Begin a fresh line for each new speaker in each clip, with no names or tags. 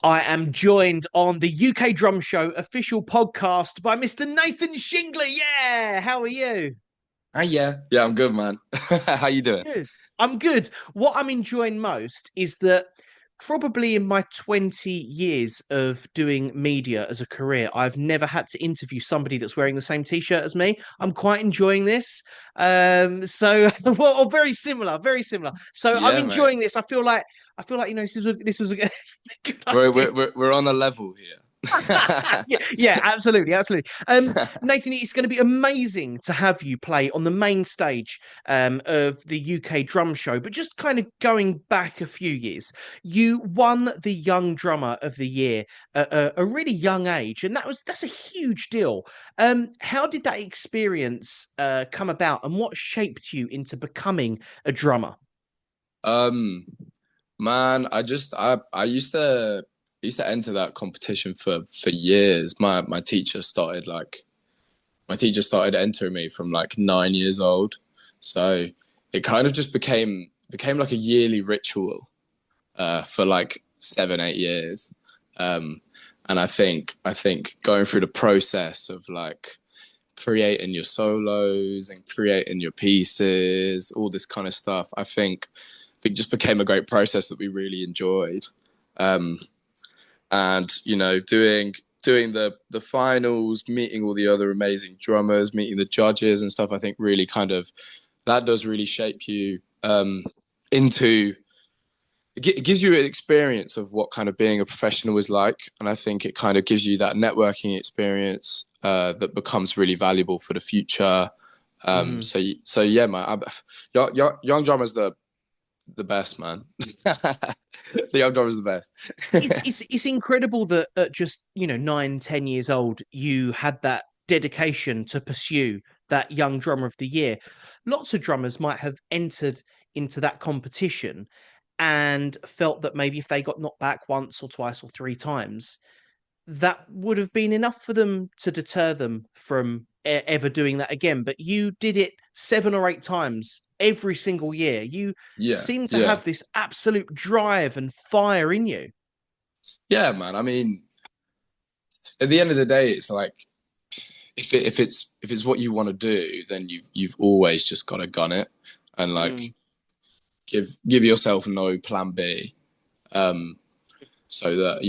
I am joined on the UK Drum Show official podcast by Mr. Nathan Shingler. Yeah, how are you?
Yeah, I'm good, man. How you doing?
Good. I'm good. What I'm enjoying most is that probably in my 20 years of doing media as a career, I've never had to interview somebody that's wearing the same t-shirt as me. I'm quite enjoying this. Well, very similar, very similar. So I'm
Yeah, mate.
enjoying this. I feel like this was a good
We're
idea.
we're we're, we're on a level here.
Yeah, absolutely, absolutely. Nathan, it's going to be amazing to have you play on the main stage of the UK Drum Show. But just kind of going back a few years, you won the Young Drummer of the Year at a really young age, and that's a huge deal. How did that experience come about, and what shaped you into becoming a drummer?
Um, Man, I used to enter that competition for years. My teacher started entering me from like 9 years old, so it kind of just became like a yearly ritual for like 7 8 years. Um, and I think going through the process of like creating your solos and creating your pieces, all this kind of stuff. I think just became a great process that we really enjoyed. Um, and doing the finals, meeting all the other amazing drummers, meeting the judges and stuff. I think really kind of that does really shape you into it gives you an experience of what kind of being a professional is like, and I think it kind of gives you that networking experience that becomes really valuable for the future.
Mhm.
So yeah, man, young drummer's the best, man. The young drummer's the best.
It's incredible that at just 9, 10 years old you had that dedication to pursue that young drummer of the year. Lots of drummers might have entered into that competition and felt that maybe if they got knocked back once or twice or three times, that would have been enough for them to deter them from ever doing that again. But you did it 7 or 8 times every single year. You
Yeah,
seem to
yeah,
have this absolute drive and fire in you.
yeah, man. I mean, at the end of the day, it's like if it's what you want to do, then you've always just got to gun it and
Mm.
like give yourself no plan B. Um, so that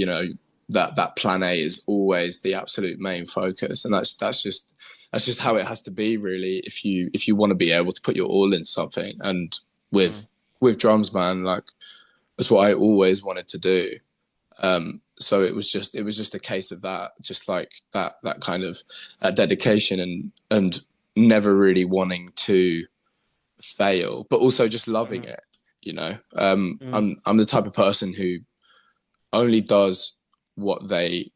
that plan A is always the absolute main focus, and that's just how it has to be, really. If you want to be able to put your all in something, and
Mm.
with drums, man, like that's what I always wanted to do. So it was just a case of that, just like that kind of dedication and never really wanting to fail, but also just loving
Mm.
it.
Mm.
I'm the type of person who only does what they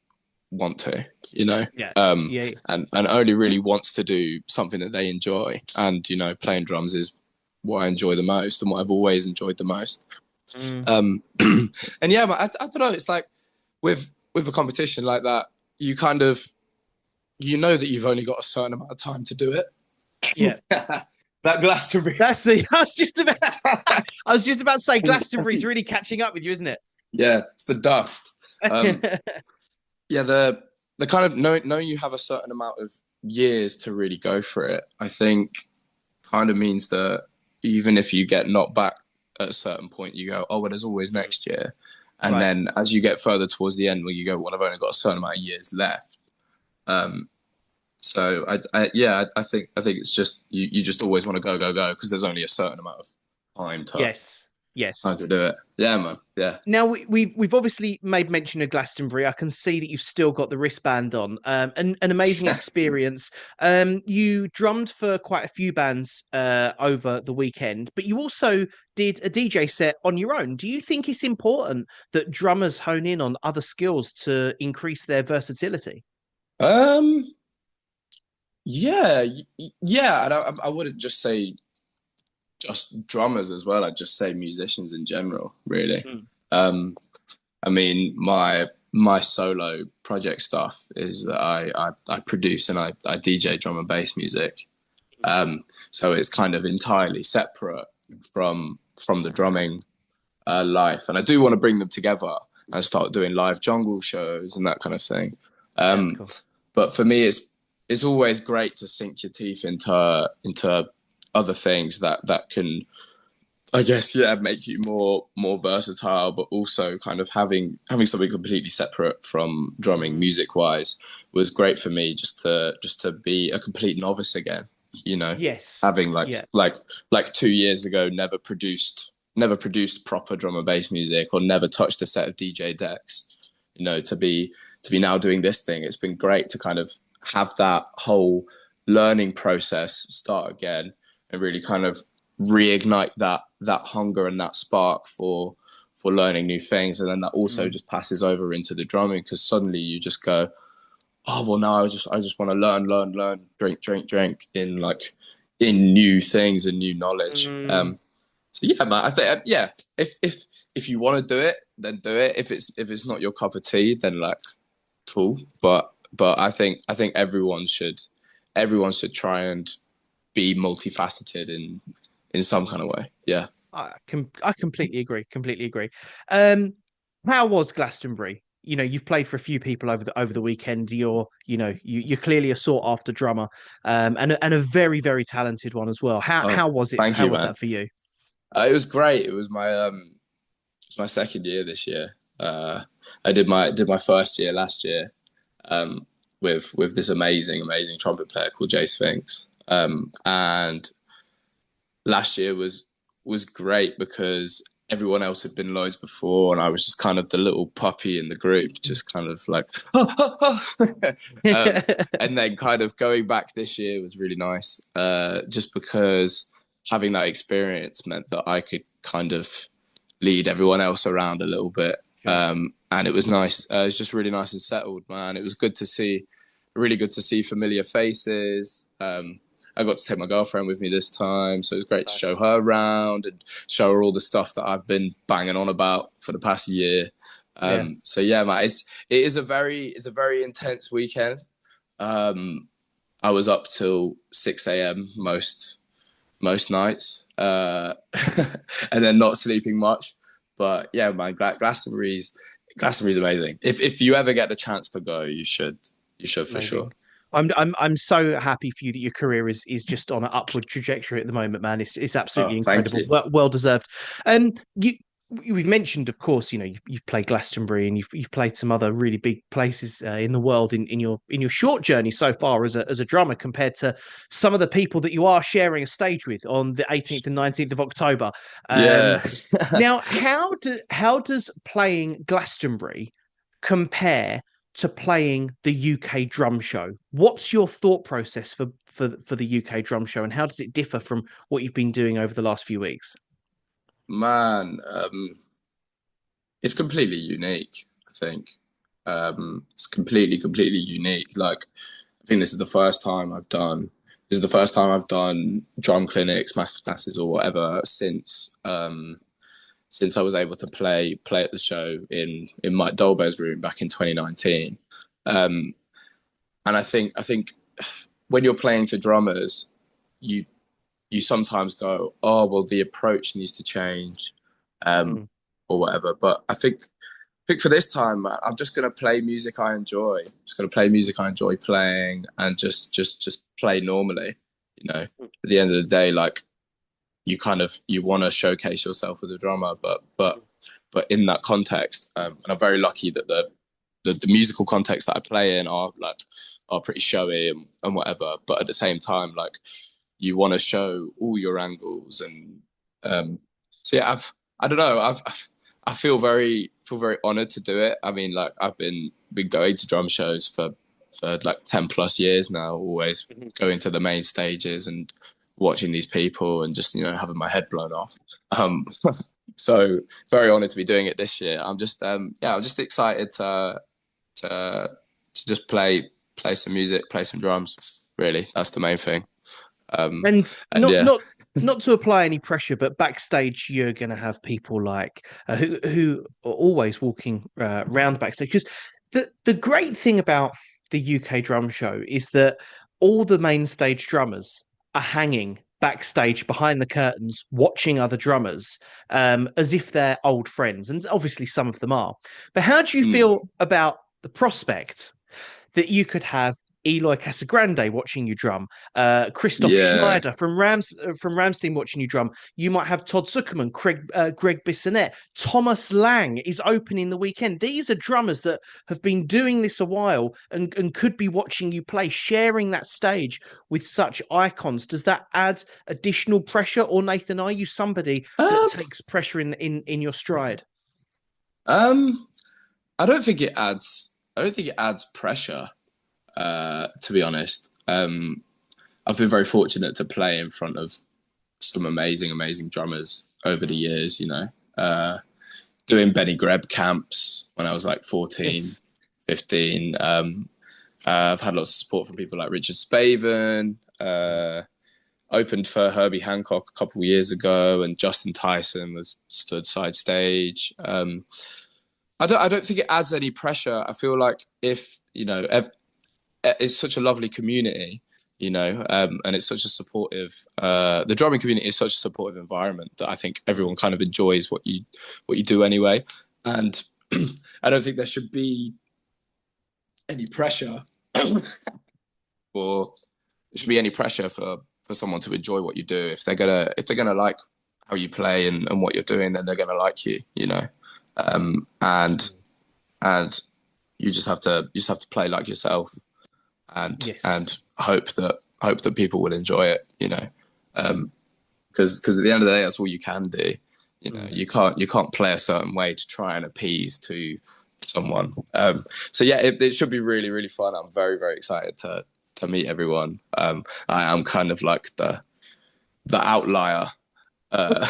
want to,
Yeah.
um,
Yeah.
and only really wants to do something that they enjoy. And playing drums is what I enjoy the most and what I've always enjoyed the most.
Mm.
And yeah, but I don't know. It's like with a competition like that, you kind of that you've only got a certain amount of time to do it.
Yeah.
That Glastonbury,
That's the. I was just about to say Glastonbury's really catching up with you, isn't it?
yeah, it's the dust. Um, yeah, the kind of knowing you have a certain amount of years to really go for it, I think kind of means that even if you get knocked back at a certain point, you go, oh, well, there's always
Mm.
next year. And
Right.
then as you get further towards the end, where you go, well, I've only got a certain amount of years left. Um, so I think it's just you just always want to go because there's only a certain amount of time to
Yes. Yes.
time to do it. Yeah, man. Yeah.
Now we've obviously made mention of Glastonbury. I can see that you've still got the wristband on. An amazing experience. You drummed for quite a few bands over the weekend, but you also did a DJ set on your own. Do you think it's important that drummers hone in on other skills to increase their versatility?
Um. Yeah. Yeah. And I wouldn't just say just drummers as well. I'd just say musicians in general, really.
Mm.
Um, I mean, my solo project stuff is that I produce and I DJ drum and bass music. So it's kind of entirely separate from the drumming. life, and I do want to bring them together and start doing live jungle shows and that kind of thing.
Yeah, that's
Um,
cool.
but for me, it's always great to sink your teeth into other things that can, I guess, yeah, make you more versatile, but also kind of having something completely separate from drumming
Mm.
music wise was great for me, just to be a complete novice again. You know,
Yes.
having
Yeah.
like 2 years ago, never produced proper drum and bass music, or never touched a set of DJ decks. To be now doing this thing, it's been great to kind of have that whole learning process start again and really kind of reignite that hunger and that spark for learning new things, and then that also
Mm.
just passes over into the drumming, because suddenly you just go, oh well, now I just want to learn, drink in new things and new knowledge.
Mm.
So yeah, man, I think, yeah, if you want to do it, then do it. If it's not your cup of tea, then like cool. But I think everyone should try and be multifaceted in some kind of way. Yeah.
I completely agree. Completely agree. Um, how was Glastonbury? You know, you've played for a few people over the weekend. You're clearly a sought after drummer, and a very very talented one as well.
Oh,
How was it?
thank
How
you,
was
man.
that for you?
It was great. It's my second year this year. I did my first year last year, um, with this amazing trumpet player called Jay Sphinx. And last year was great because everyone else had been loads before, and I was just kind of the little puppy in the group, just kind of like, and then kind of going back this year was really nice, just because having that experience meant that I could kind of lead everyone else around a little bit.
Sure.
And it was nice. It was just really nice and settled, man. It was good to see, really good to see familiar faces. I got to take my girlfriend with me this time, so it was great to show
Nice.
her around and show her all the stuff that I've been banging on about for the past year.
Yeah.
So yeah, man, it's a very intense weekend. Um, I was up till 6 a.m. most nights, and then not sleeping much. But yeah, man, Glastonbury's amazing. If you ever get the chance to go, you should for sure.
Amazing. I'm so happy for you that your career is just on an upward trajectory at the moment, man. It's absolutely
Oh, thank
incredible.
you.
Well deserved. You we've mentioned, of course, you've played Glastonbury and you've played some other really big places in the world in your short journey so far as a drummer compared to some of the people that you are sharing a stage with on the 18th and 19th of October. Um,
Yeah.
Now, how does playing Glastonbury compare to playing the UK drum show? What's your thought process for the UK drum show, and how does it differ from what you've been doing over the last few weeks?
Man, it's completely unique, I think. It's completely unique. Like, I think this is the first time I've done drum clinics, masterclasses, or whatever since I was able to play at the show in Mike Dolbear's room back in 2019. Um, and I think when you're playing to drummers, you you sometimes go, oh well, the approach needs to change, um,
Mm,
or whatever. But I think for this time, man, I'm just gonna play music I enjoy. Just gonna play music I enjoy playing, and just play normally. At the end of the day, like, you want to showcase yourself as a drummer, but in that context, and I'm very lucky that the musical context that I play in are pretty showy and whatever. But at the same time, like, you want to show all your angles, and so yeah, I don't know, I feel very honored to do it. I mean, like, I've been going to drum shows for like 10 plus years now, always
mhm.
going to the main stages and watching these people and just having my head blown off. Um, so very honored to be doing it this year. I'm just excited to just play some music, play some drums. Really, that's the main thing. Um,
And
and yeah,
not to apply any pressure, but backstage you're going to have people like who are always walking round backstage. Because the great thing about the UK drum show is that all the main stage drummers are hanging backstage behind the curtains watching other drummers as if they're old friends. And obviously some of them are. But how do you
Mm.
feel about the prospect that you could have Eloy Casagrande watching you drum, Christoph
Yeah.
Schneider from Ramstein watching you drum. You might have Todd Zuckerman, Greg Bissonette, Thomas Lang is opening the weekend. These are drummers that have been doing this a while and could be watching you play, sharing that stage with such icons. Does that add additional pressure, or Nathan, are you somebody that
Um,
takes pressure in your stride?
um, I don't think it adds. I don't think it adds pressure. To be honest, I've been very fortunate to play in front of some amazing, amazing drummers over the years. Doing Benny Greb camps when I was like 14,
Yes.
15. I've had lots of support from people like Richard Spaven. Opened for Herbie Hancock a couple of years ago, and Justin Tyson was stood side stage. I don't think it adds any pressure. I feel like if it's such a lovely community, and it's such a supportive. The drumming community is such a supportive environment that I think everyone kind of enjoys what you do anyway, and I don't think there should be any pressure or there should be any pressure for someone to enjoy what you do. If they're gonna like how you play and what you're doing, then they're gonna like you. And and you just have to play like yourself
Yes.
and hope that people will enjoy it. Because at the end of the day, that's all you can do.
Mm.
You can't play a certain way to try and appease to someone. So yeah, it should be really really fun. I'm very very excited to meet everyone. I am kind of like the outlier uh,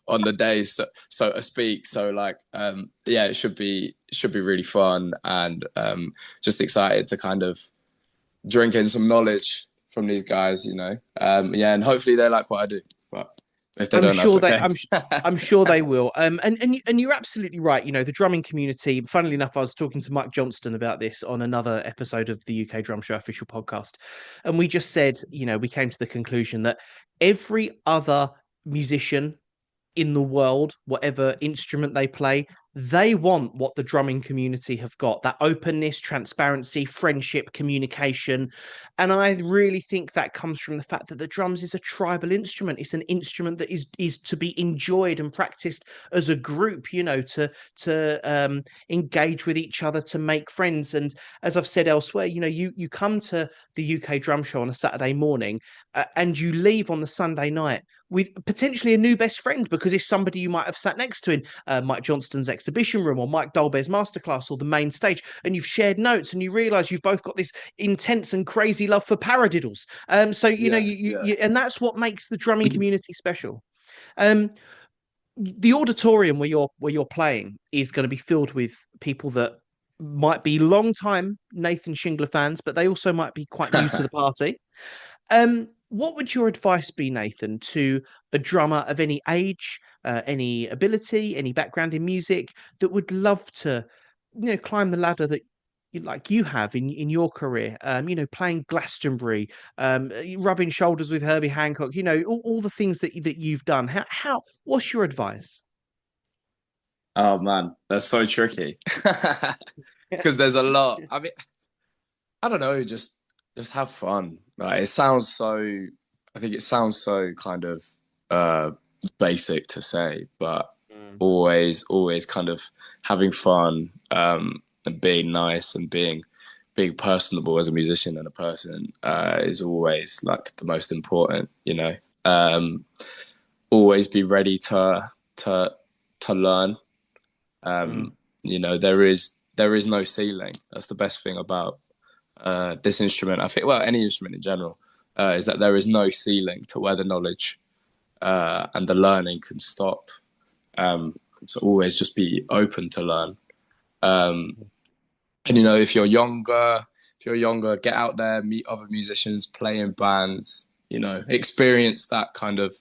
on the day, so to speak. So like, yeah, it should be really fun, and just excited to kind of drink in some knowledge from these guys. Yeah, and hopefully they like what I do. But if they
I'm
don't, that's
sure they.
okay.
I'm sure they will. And you're absolutely right. The drumming community. Funnily enough, I was talking to Mike Johnston about this on another episode of the UK Drum Show official podcast, and we just said, we came to the conclusion that every other musician in the world, whatever instrument they play, they want what the drumming community have got, that openness, transparency, friendship, communication. And I really think that comes from the fact that the drums is a tribal instrument. It's an instrument that is to be enjoyed and practiced as a group, to engage with each other, to make friends. And as I've said elsewhere, you come to the UK Drum Show on a Saturday morning, and you leave on the Sunday night with potentially a new best friend, because it's somebody you might have sat next to in Mike Johnston's exhibition room, or Mike Dolbear's masterclass, or the main stage, and you've shared notes, and you realize you've both got this intense and crazy love for paradiddles. So
Yeah,
and that's what makes the drumming community special. Um, the auditorium where you're playing is going to be filled with people that might be long time Nathan Shingler fans, but they also might be quite new to
yeah.
the party. What would your advice be, Nathan, to a drummer of any age, any ability, any background in music that would love to, climb the ladder that like you have in your career? Playing Glastonbury, rubbing shoulders with Herbie Hancock. All the things that you've done. What's your advice?
Oh man, that's so tricky. Because there's a lot. I mean, I don't know, just have fun. Like it sounds so I think it sounds so kind of uh basic to say, but
Mm.
always kind of having fun, and being nice and being personable as a musician and a person, is always like the most important. Um Always be ready to learn.
Mm.
Um, there is no ceiling. That's the best thing about this instrument. I think, well, any instrument in general, is that there is no ceiling to where the knowledge and the learning can stop. So always just be open to learn. Um, and if you're younger, get out there, meet other musicians, play in bands. Experience that kind of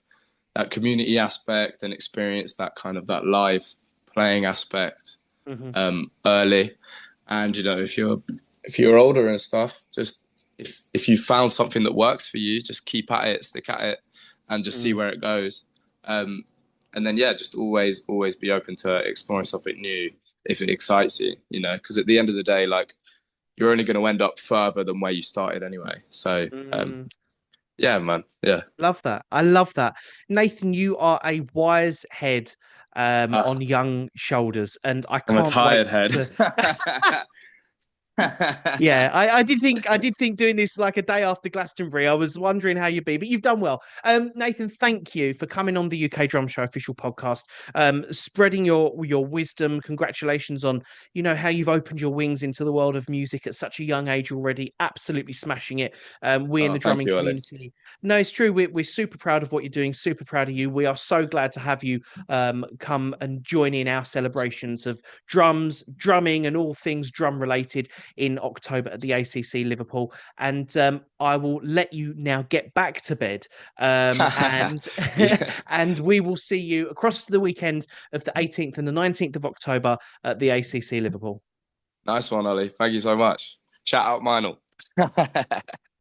that community aspect and experience that kind of that live playing aspect
Mhm.
early. And if you're older and stuff, just if you found something that works for you, just keep at it, stick at it. and just see
Mm.
where it goes. And then, yeah, just always be open to exploring something new if it excites you, you know, because at the end of the day, like, you're only going to end up further than where you started anyway. So,
Mm.
yeah, man. Yeah.
Love that. I love that. Nathan, you are a wise head
Ah,
on young shoulders, and I
I'm a
can't wait
tired head.
to. Yeah, I did think doing this like a day after Glastonbury. I was wondering how you'd be, but you've done well. Nathan, thank you for coming on the UK Drum Show official podcast, spreading your wisdom. Congratulations on, you know, how you've opened your wings into the world of music at such a young age already. Absolutely smashing it. We in
Oh,
the
thank
drumming
you, Ollie.
community. No, it's true. We're super proud of what you're doing. Super proud of you. We are so glad to have you come and join in our celebrations of drums, drumming, and all things drum related in October at the ACC Liverpool. And I will let you now get back to bed. And
Yeah.
and we will see you across the weekend of the 18th and the 19th of October at the ACC Liverpool.
Nice one, Ollie. Thank you so much. Shout out Meinl.